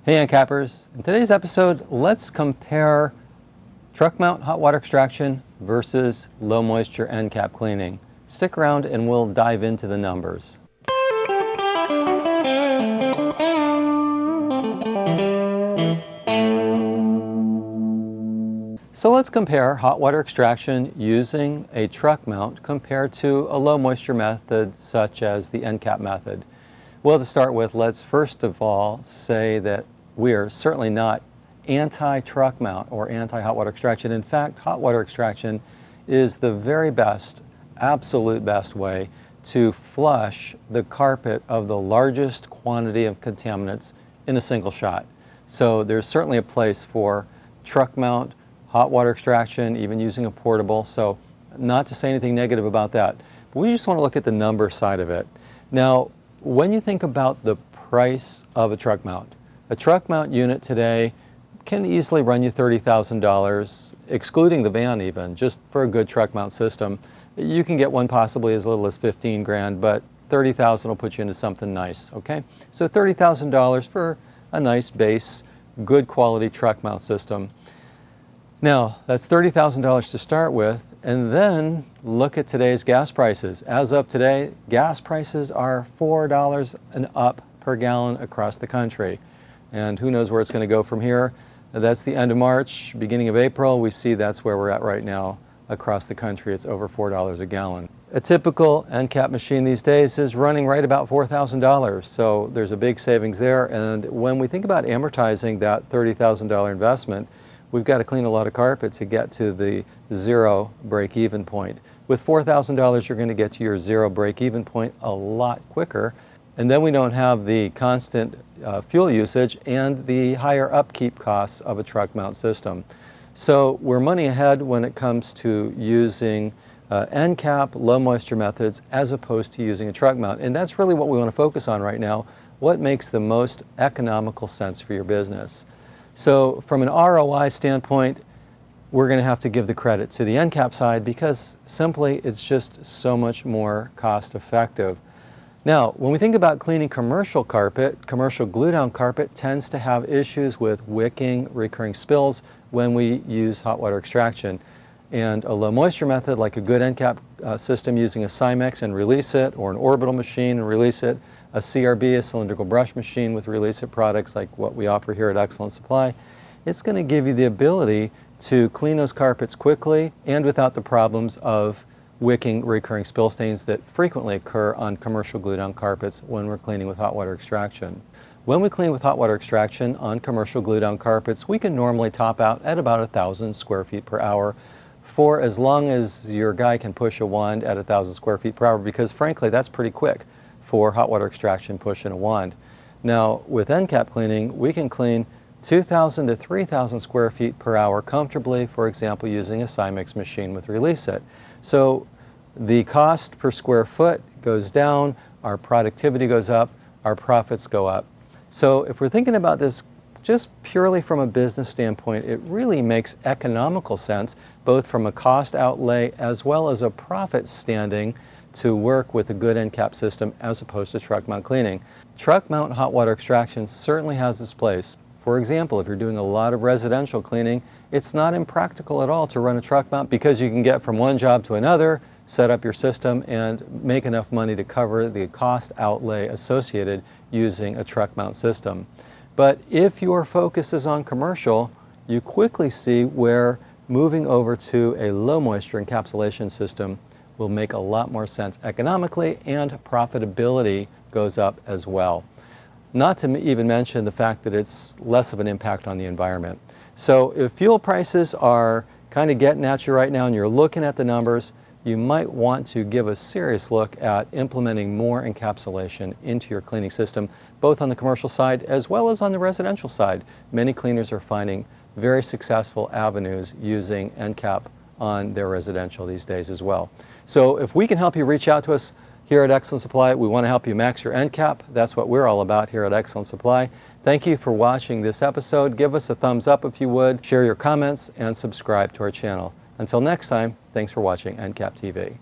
Hey Encappers, in today's episode, let's compare truck mount hot water extraction versus low moisture Encap cleaning. Stick around and we'll dive into the numbers. So let's compare hot water extraction using a truck mount compared to a low moisture method such as the Encap method. Well, to start with, let's first of all say that we are certainly not anti-truck mount or anti-hot water extraction. In fact, hot water extraction is the very best, absolute best way to flush the carpet of the largest quantity of contaminants in a single shot. So there's certainly a place for truck mount, hot water extraction, even using a portable. So not to say anything negative about that, but we just want to look at the number side of it. Now, when you think about the price of a truck mount unit today can easily run you $30,000, excluding the van even, just for a good truck mount system. You can get one possibly as little as 15 grand, but 30,000 will put you into something nice, okay? So $30,000 for a nice base, good quality truck mount system. Now, that's $30,000 to start with, and then look at today's gas prices. As of today, gas prices are $4 and up per gallon across the country. And who knows where it's going to go from here. That's the end of March, beginning of April. We see that's where we're at right now across the country. It's over $4 a gallon. A typical Encap machine these days is running right about $4,000. So there's a big savings there. And when we think about amortizing that $30,000 investment, we've got to clean a lot of carpet to get to the zero break-even point. With $4,000, you're going to get to your zero break-even point a lot quicker. And then we don't have the constant fuel usage and the higher upkeep costs of a truck mount system. So we're money ahead when it comes to using Encap low moisture methods as opposed to using a truck mount. And that's really what we want to focus on right now. What makes the most economical sense for your business? So from an ROI standpoint, we're going to have to give the credit to the Encap side because simply it's just so much more cost effective. Now, when we think about cleaning commercial carpet, commercial glue-down carpet tends to have issues with wicking, recurring spills when we use hot water extraction. And a low moisture method like a good Encap system using a Cymex and release it, or an orbital machine and release it, a CRB, a cylindrical brush machine with release it products like what we offer here at Excellent Supply, it's going to give you the ability to clean those carpets quickly and without the problems of wicking recurring spill stains that frequently occur on commercial glue-down carpets when we're cleaning with hot water extraction. When we clean with hot water extraction on commercial glue-down carpets, we can normally top out at about 1,000 square feet per hour for as long as your guy can push a wand at 1,000 square feet per hour, because frankly that's pretty quick for hot water extraction pushing a wand. Now with Encap cleaning, we can clean 2,000 to 3,000 square feet per hour comfortably, for example using a Cymex machine with release it. So the cost per square foot goes down, our productivity goes up, our profits go up. So if we're thinking about this just purely from a business standpoint, it really makes economical sense, both from a cost outlay as well as a profit standing, to work with a good Encap system as opposed to truck mount cleaning. Truck mount hot water extraction certainly has its place. For example, if you're doing a lot of residential cleaning, it's not impractical at all to run a truck mount because you can get from one job to another, set up your system, and make enough money to cover the cost outlay associated using a truck mount system. But if your focus is on commercial, you quickly see where moving over to a low moisture encapsulation system will make a lot more sense economically, and profitability goes up as well. Not to even mention the fact that it's less of an impact on the environment. So if fuel prices are kind of getting at you right now and you're looking at the numbers, you might want to give a serious look at implementing more encapsulation into your cleaning system, both on the commercial side as well as on the residential side. Many cleaners are finding very successful avenues using Encap on their residential these days as well. So if we can help you, reach out to us here at Excellent Supply. We want to help you max your Encap. That's what we're all about here at Excellent Supply. Thank you for watching this episode. Give us a thumbs up if you would, share your comments, and subscribe to our channel. Until next time, thanks for watching Encap TV.